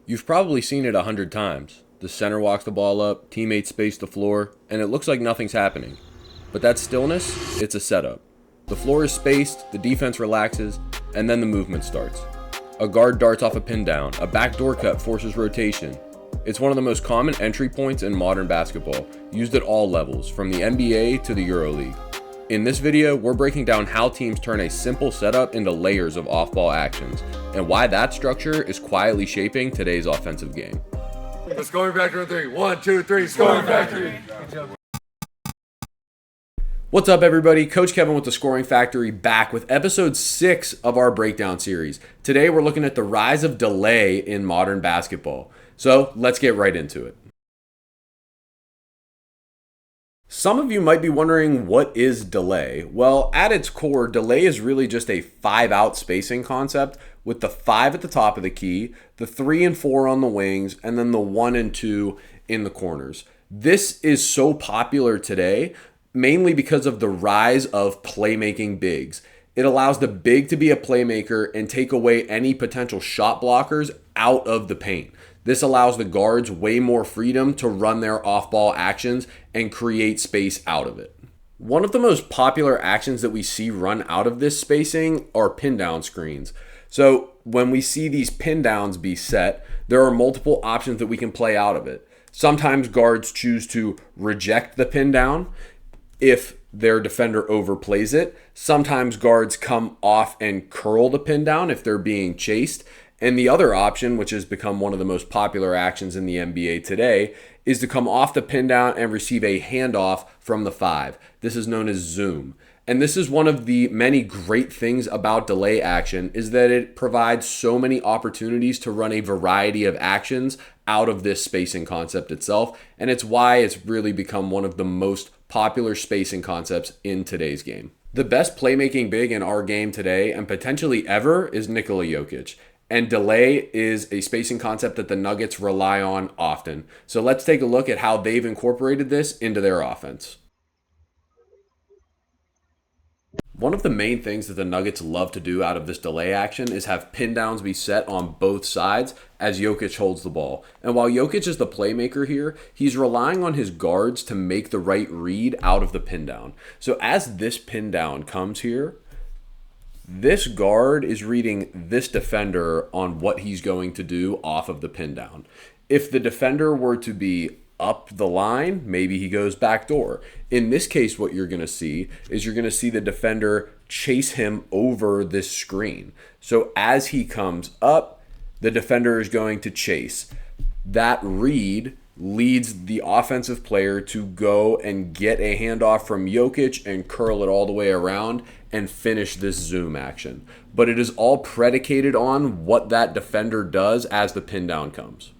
You've probably seen it 100 times. The center walks the ball up, teammates space the floor, and it looks like nothing's happening. But that stillness, it's a setup. The floor is spaced, the defense relaxes, and then the movement starts. A guard darts off a pin down, a backdoor cut forces rotation. It's one of the most common entry points in modern basketball, used at all levels, from the NBA to the EuroLeague. In this video, we're breaking down how teams turn a simple setup into layers of off-ball actions, and why that structure is quietly shaping today's offensive game. The scoring factory on three. 1, 2, 3, scoring factory. What's up, everybody? Coach Kevin with the Scoring Factory, back with episode 6 of our breakdown series. Today, we're looking at the rise of delay in modern basketball. So let's get right into it. Some of you might be wondering, what is delay? Well, at its core, delay is really just a 5-out spacing concept with the 5 at the top of the key, the 3 and 4 on the wings, and then the 1 and 2 in the corners. This is so popular today, mainly because of the rise of playmaking bigs. It allows the big to be a playmaker and take away any potential shot blockers out of the paint. This allows the guards way more freedom to run their off-ball actions and create space out of it. One of the most popular actions that we see run out of this spacing are pin down screens. So when we see these pin downs be set, there are multiple options that we can play out of it. Sometimes guards choose to reject the pin down if their defender overplays it. Sometimes guards come off and curl the pin down if they're being chased. And the other option, which has become one of the most popular actions in the NBA today, is to come off the pin down and receive a handoff from the 5. This is known as zoom. And this is one of the many great things about delay action, is that it provides so many opportunities to run a variety of actions out of this spacing concept itself. And it's why it's really become one of the most popular spacing concepts in today's game. The best playmaking big in our game today, and potentially ever, is Nikola Jokić. And delay is a spacing concept that the Nuggets rely on often. So let's take a look at how they've incorporated this into their offense. One of the main things that the Nuggets love to do out of this delay action is have pin downs be set on both sides as Jokić holds the ball. And while Jokić is the playmaker here, he's relying on his guards to make the right read out of the pin down. So as this pin down comes here, this guard is reading this defender on what he's going to do off of the pin down. If the defender were to be up the line, maybe he goes backdoor. In this case, what you're going to see is you're going to see the defender chase him over this screen. So as he comes up, the defender is going to chase. That read leads the offensive player to go and get a handoff from Jokić and curl it all the way around and finish this zoom action. But it is all predicated on what that defender does as the pin down comes.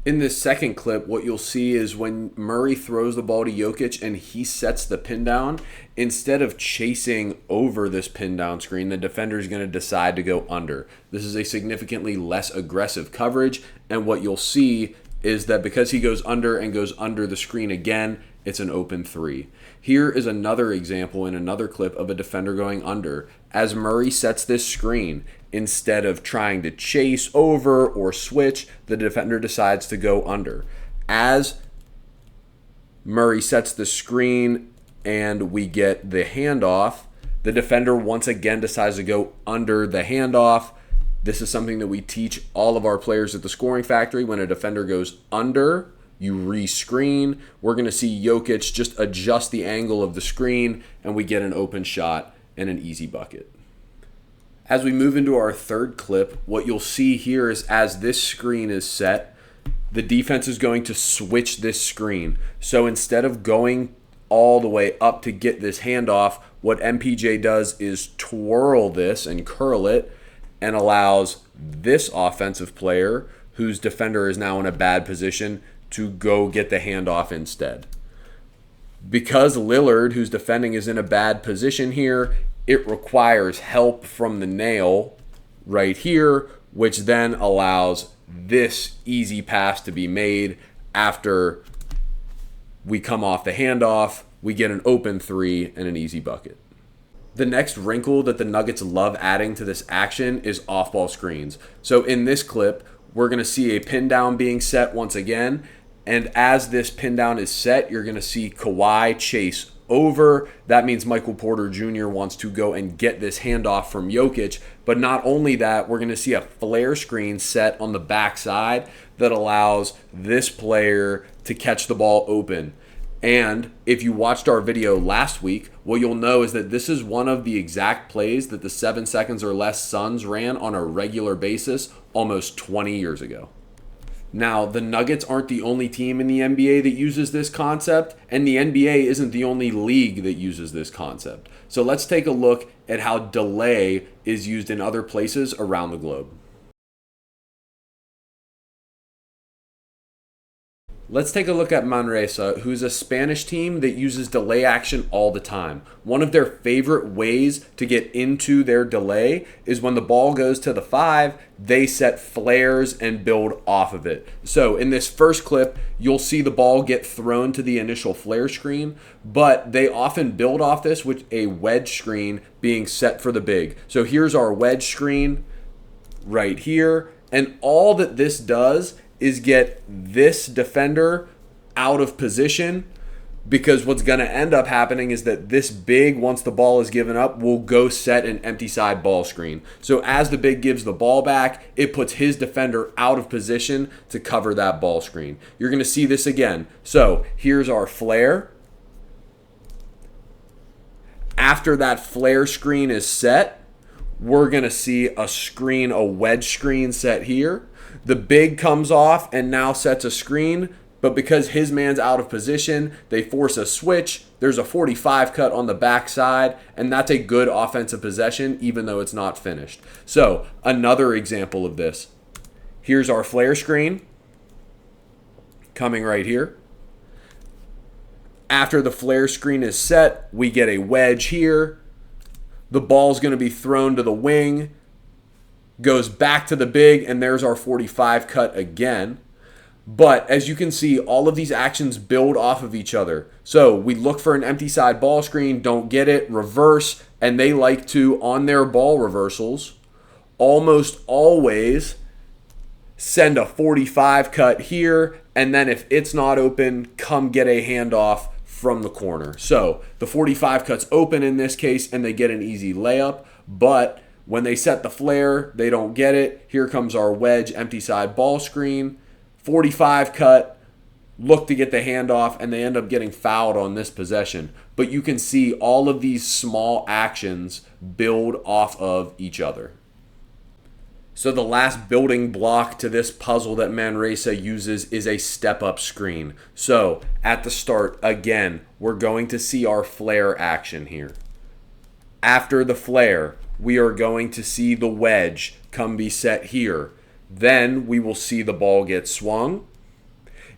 In this second clip, what you'll see is when Murray throws the ball to Jokić and he sets the pin down, instead of chasing over this pin down screen, the defender is going to decide to go under. This is a significantly less aggressive coverage, and what you'll see is that because he goes under and goes under the screen again, it's an open 3. Here is another example in another clip of a defender going under. As Murray sets this screen, instead of trying to chase over or switch, the defender decides to go under. As Murray sets the screen and we get the handoff, the defender once again decides to go under the handoff. This is something that we teach all of our players at the Scoring Factory. When a defender goes under, you re-screen. We're going to see Jokić just adjust the angle of the screen, and we get an open shot and an easy bucket. As we move into our third clip, what you'll see here is as this screen is set, the defense is going to switch this screen. So instead of going all the way up to get this handoff, what MPJ does is twirl this and curl it, and allows this offensive player, whose defender is now in a bad position, to go get the handoff instead. Because Lillard, who's defending, is in a bad position here, it requires help from the nail right here, which then allows this easy pass to be made. After we come off the handoff, we get an open 3 and an easy bucket. The next wrinkle that the Nuggets love adding to this action is off-ball screens. So in this clip, we're going to see a pin down being set once again. And as this pin down is set, you're going to see Kawhi chase over. That means Michael Porter Jr. wants to go and get this handoff from Jokić. But not only that, we're going to see a flare screen set on the backside that allows this player to catch the ball open. And if you watched our video last week, what you'll know is that this is one of the exact plays that the 7 seconds or less Suns ran on a regular basis almost 20 years ago. Now, the Nuggets aren't the only team in the NBA that uses this concept, and the NBA isn't the only league that uses this concept. So let's take a look at how delay is used in other places around the globe. Let's take a look at Manresa, who's a Spanish team that uses delay action all the time. One of their favorite ways to get into their delay is when the ball goes to the 5, they set flares and build off of it. So in this first clip, you'll see the ball get thrown to the initial flare screen, but they often build off this with a wedge screen being set for the big. So here's our wedge screen right here, and all that this does is get this defender out of position, because what's going to end up happening is that this big, once the ball is given up, will go set an empty side ball screen. So as the big gives the ball back, it puts his defender out of position to cover that ball screen. You're going to see this again. So here's our flare. After that flare screen is set, we're going to see a wedge screen set here. The big comes off and now sets a screen, but because his man's out of position, they force a switch. There's a 45 cut on the backside, and that's a good offensive possession, even though it's not finished. So another example of this. Here's our flare screen coming right here. After the flare screen is set, we get a wedge here. The ball's going to be thrown to the wing, goes back to the big, and there's our 45 cut again. But as you can see, all of these actions build off of each other. So we look for an empty side ball screen, don't get it, reverse, and they like to, on their ball reversals, almost always send a 45 cut here, and then if it's not open, come get a handoff from the corner. So the 45 cuts open in this case, and they get an easy layup, but when they set the flare, they don't get it. Here comes our wedge empty side ball screen. 45 cut, look to get the handoff, and they end up getting fouled on this possession. But you can see all of these small actions build off of each other. So the last building block to this puzzle that Manresa uses is a step-up screen. So at the start, again, we're going to see our flare action here. After the flare, we are going to see the wedge come be set here. Then we will see the ball get swung.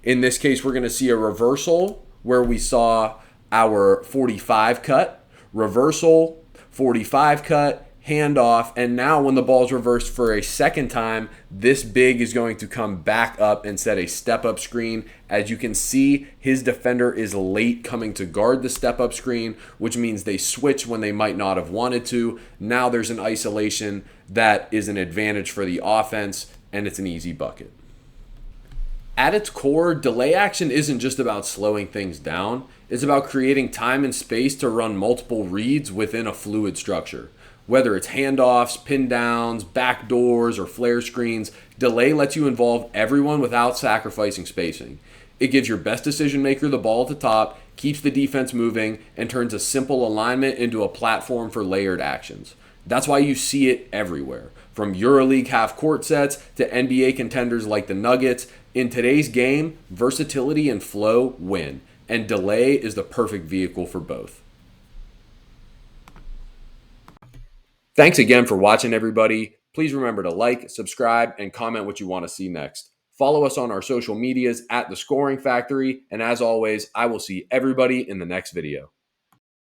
In this case, we're going to see a reversal where we saw our 45 cut, reversal, 45 cut, handoff, and now when the ball's reversed for a second time, this big is going to come back up and set a step-up screen. As you can see, his defender is late coming to guard the step-up screen, which means they switch when they might not have wanted to. Now there's an isolation that is an advantage for the offense, and it's an easy bucket. At its core, delay action isn't just about slowing things down. It's about creating time and space to run multiple reads within a fluid structure. Whether it's handoffs, pin downs, backdoors, or flare screens, delay lets you involve everyone without sacrificing spacing. It gives your best decision maker the ball at the top, keeps the defense moving, and turns a simple alignment into a platform for layered actions. That's why you see it everywhere. From EuroLeague half-court sets to NBA contenders like the Nuggets, in today's game, versatility and flow win, and delay is the perfect vehicle for both. Thanks again for watching, everybody. Please remember to like, subscribe, and comment what you want to see next. Follow us on our social medias at The Scoring Factory, and as always, I will see everybody in the next video.